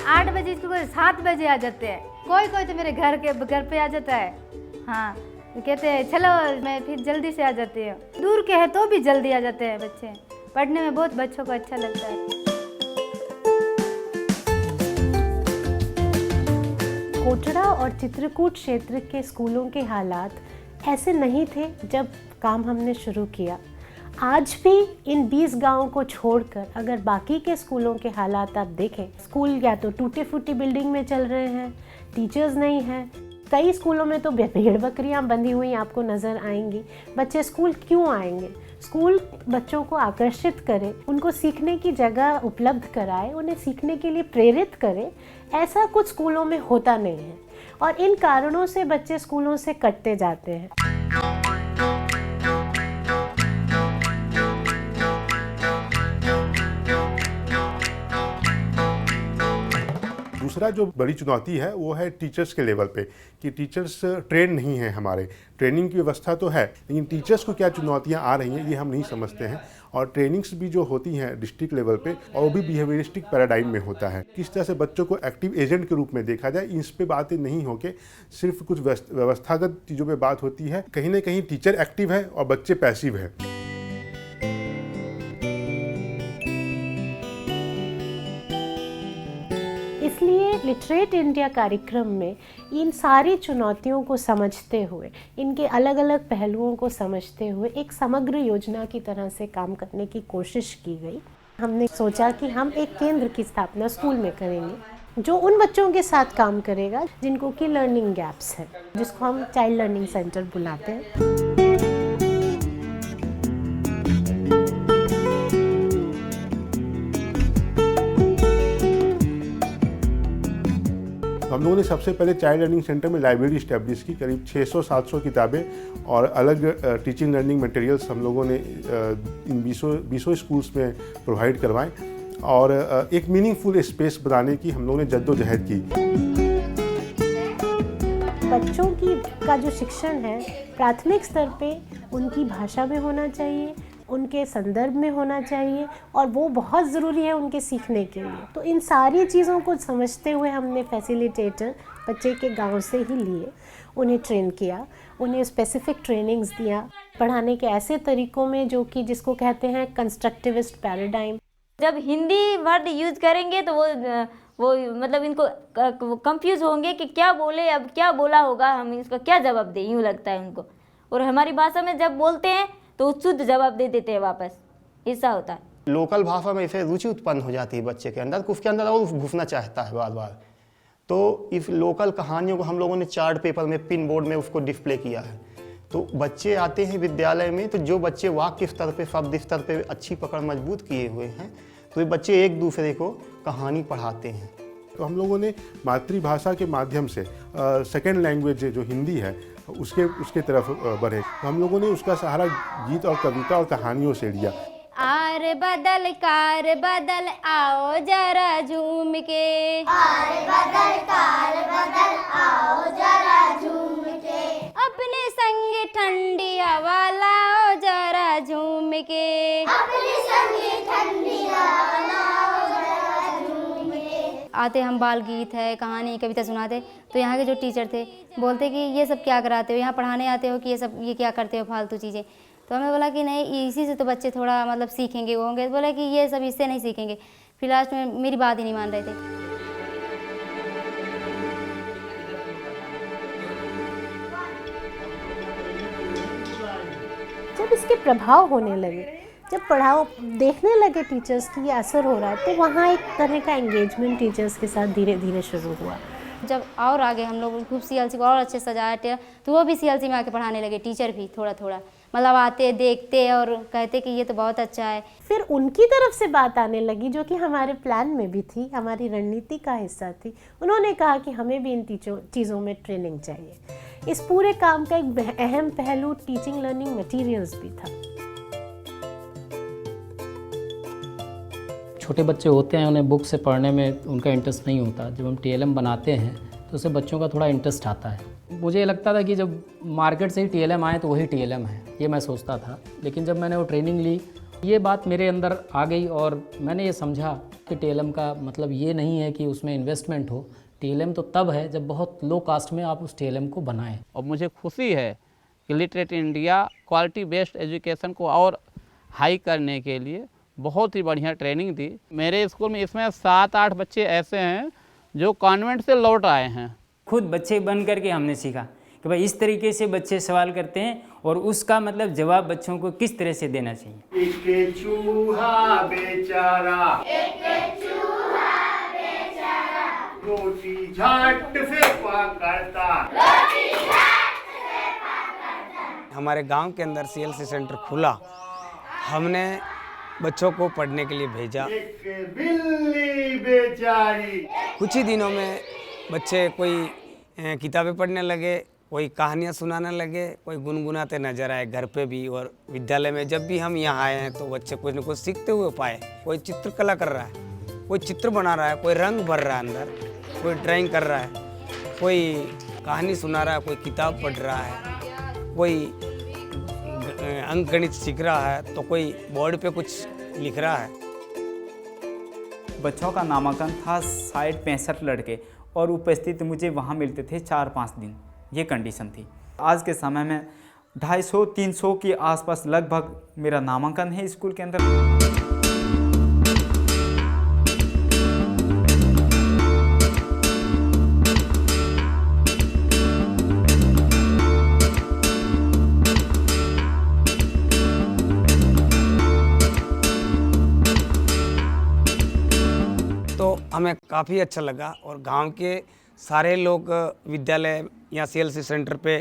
8 बजे स्कूल 7 बजे आ जाते हैं। कोई कोई तो मेरे घर पे आ जाता है। हाँ, तो कहते हैं चलो, मैं फिर जल्दी से आ जाती हूँ। दूर के हैं तो भी जल्दी आ जाते हैं बच्चे। पढ़ने में बहुत बच्चों को अच्छा लगता है। कोटड़ा और चित्रकूट क्षेत्र के स्कूलों के हालात ऐसे नहीं थे जब काम हमने शुरू किया। आज भी इन 20 गांवों को छोड़कर अगर बाकी के स्कूलों के हालात आप देखें, स्कूल या तो टूटे फूटे बिल्डिंग में चल रहे हैं, टीचर्स नहीं हैं, कई स्कूलों में तो भेड़ बकरियां बंधी हुई आपको नज़र आएंगी। बच्चे स्कूल क्यों आएंगे? स्कूल बच्चों को आकर्षित करे, उनको सीखने की जगह उपलब्ध कराए, उन्हें सीखने के लिए प्रेरित करे। ऐसा कुछ स्कूलों में होता नहीं है और इन कारणों से बच्चे स्कूलों से कटते जाते हैं। दूसरा जो बड़ी चुनौती है वो है टीचर्स के लेवल पे, कि टीचर्स ट्रेन नहीं हैं हमारे। ट्रेनिंग की व्यवस्था तो है, लेकिन टीचर्स को क्या चुनौतियां आ रही हैं ये हम नहीं समझते हैं। और ट्रेनिंग्स भी जो होती हैं डिस्ट्रिक्ट लेवल पे, और वो भी बिहेवियरिस्टिक पैराडाइम में होता है। किस तरह से बच्चों को एक्टिव एजेंट के रूप में देखा जाए, इस पे बातें नहीं होके सिर्फ कुछ व्यवस्थागत चीज़ों पे बात होती है। कहीं ना कहीं टीचर एक्टिव है और बच्चे पैसिव है। इसलिए लिटरेट इंडिया कार्यक्रम में इन सारी चुनौतियों को समझते हुए, इनके अलग अलग पहलुओं को समझते हुए एक समग्र योजना की तरह से काम करने की कोशिश की गई। हमने सोचा कि हम एक केंद्र की स्थापना स्कूल में करेंगे जो उन बच्चों के साथ काम करेगा जिनको कि लर्निंग गैप्स है, जिसको हम चाइल्ड लर्निंग सेंटर बुलाते हैं। हम लोगों ने सबसे पहले चाइल्ड लर्निंग सेंटर में लाइब्रेरी इस्टेब्लिश की। करीब 600-700 किताबें और अलग टीचिंग लर्निंग मटेरियल्स हम लोगों ने इन 20 स्कूल्स में प्रोवाइड करवाएं और एक मीनिंगफुल स्पेस बनाने की हम लोगों ने जद्दोजहद की। बच्चों का जो शिक्षण है प्राथमिक स्तर पे उनकी भाषा में होना चाहिए, उनके संदर्भ में होना चाहिए और वो बहुत ज़रूरी है उनके सीखने के लिए। तो इन सारी चीज़ों को समझते हुए हमने फैसिलिटेटर बच्चे के गांव से ही लिए, उन्हें ट्रेन किया, उन्हें स्पेसिफिक ट्रेनिंग्स दिया पढ़ाने के ऐसे तरीक़ों में जो कि जिसको कहते हैं कंस्ट्रक्टिविस्ट पैराडाइम। जब हिंदी वर्ड यूज़ करेंगे तो वो मतलब इनको कंफ्यूज होंगे कि क्या बोले, अब क्या बोला होगा, हम इसका क्या जवाब दें, यूँ लगता है उनको। और हमारी भाषा में जब बोलते हैं तो शुद्ध जवाब दे देते हैं वापस, ऐसा होता है। लोकल भाषा में इसे रुचि उत्पन्न हो जाती है बच्चे के अंदर, उसके अंदर और घुसना चाहता है बार बार। तो इस लोकल कहानियों को हम लोगों ने चार्ट पेपर में, पिन बोर्ड में उसको डिस्प्ले किया है। तो बच्चे आते हैं विद्यालय में, तो जो बच्चे वाक्य स्तर पे, शब्द स्तर पे अच्छी पकड़ मजबूत किए हुए हैं, तो ये बच्चे एक दूसरे को कहानी पढ़ाते हैं। तो हम लोगों ने मातृभाषा के माध्यम से सेकेंड लैंग्वेज जो हिंदी है उसके तरफ बढ़े। तो हम लोगों ने उसका सहारा गीत और कविता और कहानियों से लिया। आर बदल कार बदल आओ जरा झूम के, आर बदल कार बदल आओ जरा झूम के, अपने संग ठंडी हवा लाओ जरा झूम के, अपने संग ठंडी हवा लाओ जरा झूम के। आते हम बाल गीत है, कहानी, कविता सुनाते, तो यहाँ के जो टीचर थे बोलते कि ये सब क्या कराते हो, यहाँ पढ़ाने आते हो कि ये क्या करते हो फालतू चीज़ें। तो हमें बोला कि नहीं, इसी से तो बच्चे थोड़ा मतलब सीखेंगे, वो होंगे। तो बोला कि ये सब इससे नहीं सीखेंगे। फिर लास्ट में मेरी बात ही नहीं मान रहे थे। जब इसके प्रभाव होने लगे, जब पढ़ाओ देखने लगे टीचर्स की ये असर हो रहा है, तो वहाँ एक तरह का एंगेजमेंट टीचर्स के साथ धीरे धीरे शुरू हुआ। जब और आगे हम लोग खूब CLC को और अच्छे सजाया, तो वो भी CLC में आके पढ़ाने लगे, टीचर भी थोड़ा थोड़ा मतलब आते, देखते और कहते कि ये तो बहुत अच्छा है। फिर उनकी तरफ से बात आने लगी जो कि हमारे प्लान में भी थी, हमारी रणनीति का हिस्सा थी। उन्होंने कहा कि हमें भी इन चीज़ों में ट्रेनिंग चाहिए। इस पूरे काम का एक अहम पहलू टीचिंग लर्निंग मटेरियल्स भी था। छोटे बच्चे होते हैं, उन्हें बुक से पढ़ने में उनका इंटरेस्ट नहीं होता। जब हम TLM बनाते हैं तो उससे बच्चों का थोड़ा इंटरेस्ट आता है। मुझे लगता था कि जब मार्केट से ही TLM आए तो वही TLM है, ये मैं सोचता था। लेकिन जब मैंने वो ट्रेनिंग ली, ये बात मेरे अंदर आ गई और मैंने ये समझा कि TLM का मतलब ये नहीं है कि उसमें इन्वेस्टमेंट हो। TLM तो तब है जब बहुत लो कास्ट में आप उस TLM को बनाएं। और मुझे खुशी है कि literate India quality based education को और हाई करने के लिए बहुत ही बढ़िया ट्रेनिंग दी। मेरे स्कूल में इसमें 7-8 बच्चे ऐसे हैं जो कॉन्वेंट से लौट आए हैं। खुद बच्चे बन करके हमने सीखा कि भाई इस तरीके से बच्चे सवाल करते हैं और उसका मतलब जवाब बच्चों को किस तरह से देना चाहिए। एक चूहा बेचारा, रोटी झाट से पकड़ता। हमारे गांव के अंदर CLC सेंटर खुला, हमने बच्चों को पढ़ने के लिए भेजा। एक बिल्ली बेचारी। कुछ ही दिनों में बच्चे कोई किताबें पढ़ने लगे, कोई कहानियाँ सुनाने लगे, कोई गुनगुनाते नजर आए घर पे भी और विद्यालय में। जब भी हम यहाँ आए हैं तो बच्चे कुछ न कुछ सीखते हुए पाए। कोई चित्रकला कर रहा है, कोई चित्र बना रहा है, कोई रंग भर रहा है अंदर, कोई ड्राइंग कर रहा है, कोई कहानी सुना रहा है, कोई किताब पढ़ रहा है, कोई अंक गणित सीख रहा है, तो कोई बोर्ड पे कुछ लिख रहा है। बच्चों का नामांकन था 65 लड़के और उपस्थित मुझे वहाँ मिलते थे 4-5 दिन, ये कंडीशन थी। आज के समय में 250-300 के आसपास लगभग मेरा नामांकन है स्कूल के अंदर। तो हमें काफ़ी अच्छा लगा और गांव के सारे लोग विद्यालय या CLC सेंटर पे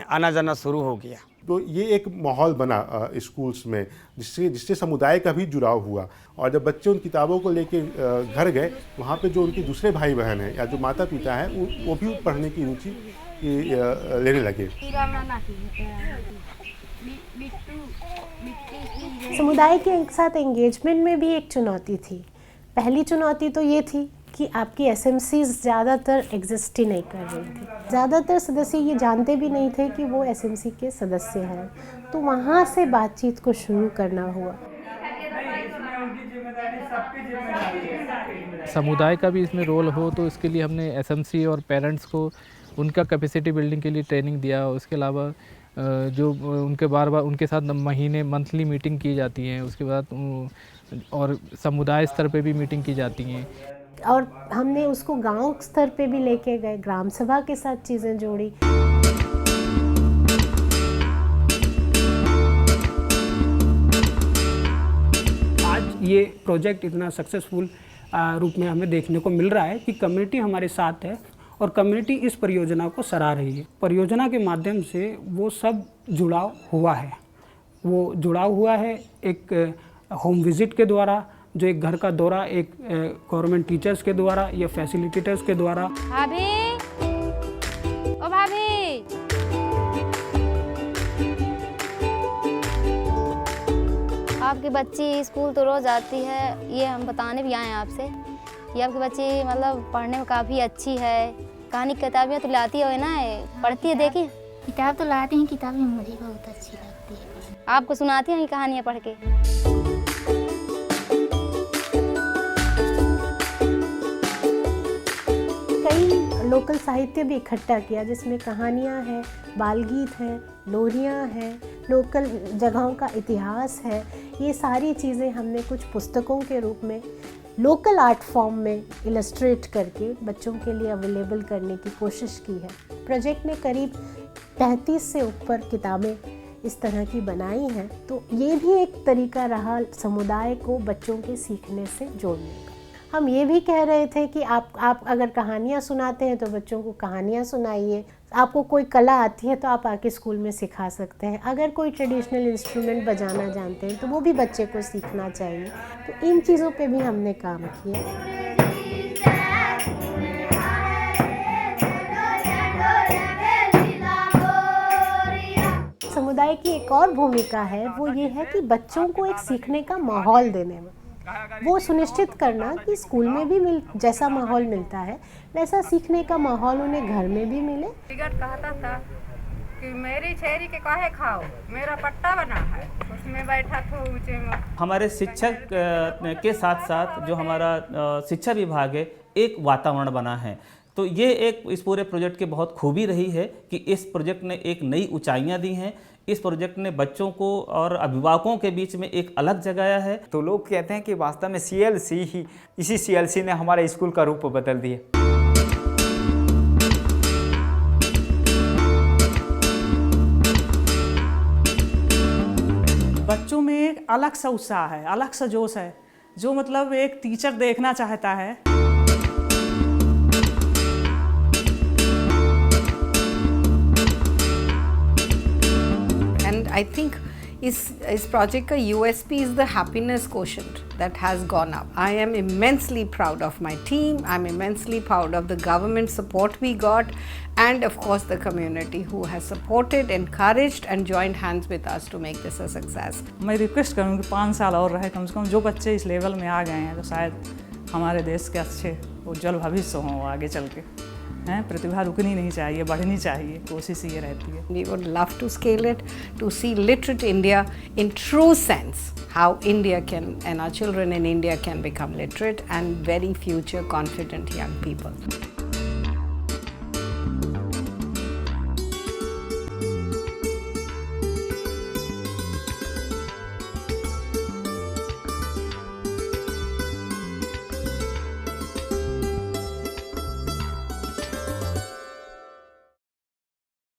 आना जाना शुरू हो गया। तो ये एक माहौल बना स्कूल्स में जिससे समुदाय का भी जुड़ाव हुआ। और जब बच्चे उन किताबों को लेके घर गए, वहाँ पे जो उनके दूसरे भाई बहन हैं या जो माता पिता हैं वो भी पढ़ने की रुचि लेने लगे। समुदाय के साथ एंगेजमेंट में भी एक चुनौती थी। पहली चुनौती तो ये थी कि आपकी SMCs ज़्यादातर एग्जिस्ट ही नहीं कर रही थी। ज़्यादातर सदस्य ये जानते भी नहीं थे कि वो SMC के सदस्य हैं, तो वहाँ से बातचीत को शुरू करना हुआ। समुदाय का भी इसमें रोल हो, तो इसके लिए हमने SMC और पेरेंट्स को उनका कैपेसिटी बिल्डिंग के लिए ट्रेनिंग दिया। उसके अलावा जो उनके बार उनके साथ मंथली मीटिंग की जाती हैं, उसके बाद और समुदाय स्तर पे भी मीटिंग की जाती हैं। और हमने उसको गांव स्तर पे भी लेके गए, ग्राम सभा के साथ चीज़ें जोड़ी। आज ये प्रोजेक्ट इतना सक्सेसफुल रूप में हमें देखने को मिल रहा है कि कम्युनिटी हमारे साथ है और कम्युनिटी इस परियोजना को सराह रही है। परियोजना के माध्यम से वो सब जुड़ाव हुआ है। वो जुड़ाव हुआ है एक होम विजिट के द्वारा, जो एक घर का दौरा एक गवर्नमेंट टीचर्स के द्वारा या फैसिलिटेटर्स के द्वारा। भाभी, ओ भाभी, आपकी बच्ची स्कूल तो रोज आती है, ये हम बताने भी आए हैं आपसे कि आपकी बच्ची मतलब पढ़ने में काफ़ी अच्छी है। कहानी किताबें तो लाती हो ना, पढ़ती है? देखिए किताब तो लाती हैं, किताबें मुझे बहुत अच्छी लगती है। आपको सुनाती हैं कहानियाँ पढ़ के? कई लोकल साहित्य भी इकट्ठा किया, जिसमें कहानियाँ हैं, बाल गीत हैं, लोरियाँ हैं, लोकल जगहों का इतिहास है। ये सारी चीज़ें हमने कुछ पुस्तकों के रूप में लोकल आर्ट फॉर्म में इलस्ट्रेट करके बच्चों के लिए अवेलेबल करने की कोशिश की है। प्रोजेक्ट ने करीब 35 से ऊपर किताबें इस तरह की बनाई हैं। तो ये भी एक तरीका रहा समुदाय को बच्चों के सीखने से जोड़ने का। हम ये भी कह रहे थे कि आप अगर कहानियाँ सुनाते हैं तो बच्चों को कहानियाँ सुनाइए। आपको कोई कला आती है तो आप आके स्कूल में सिखा सकते हैं। अगर कोई ट्रेडिशनल इंस्ट्रूमेंट बजाना जानते हैं तो वो भी बच्चे को सीखना चाहिए। तो इन चीज़ों पे भी हमने काम किया। समुदाय की एक और भूमिका है, वो ये है कि बच्चों को एक सीखने का माहौल देने में। वो सुनिश्चित करना कि स्कूल में भी जैसा माहौल मिलता है वैसा सीखने का माहौल उन्हें घर में भी मिले। टिकट कहता था कि मेरी छेरी के काहे खाओ, मेरा पट्टा बना है उसमें बैठा था ऊंचे में। हमारे शिक्षक के साथ साथ जो हमारा शिक्षा विभाग है एक वातावरण बना है, तो ये एक इस पूरे प्रोजेक्ट की बहुत खूबी रही है कि इस प्रोजेक्ट ने एक नई ऊंचाइयां दी हैं। इस प्रोजेक्ट ने बच्चों को और अभिभावकों के बीच में एक अलग जगाया है। तो लोग कहते हैं कि वास्तव में CLC ही, इसी CLC ने हमारे स्कूल का रूप बदल दिया। बच्चों में एक अलग सा उत्साह है, अलग सा जोश है, जो मतलब एक टीचर देखना चाहता है। And I think इस project का USP is the happiness quotient that has gone up. I am immensely proud of my team. I'm immensely proud of the government support we got, and of course the community who has supported, encouraged and joined hands with us to make this a success. मैं request करूँगी 5 साल और रहे कम से कम। जो बच्चे इस level में आ गए हैं तो शायद हमारे देश के अच्छे उज्जवल भविष्य हों आगे चल के। हैं, प्रतिभा रुकनी नहीं चाहिए, बढ़नी चाहिए, कोशिश ये रहती है। We would love to scale it to see literate India in true sense, how India can and our children in India can become literate and very future confident young people.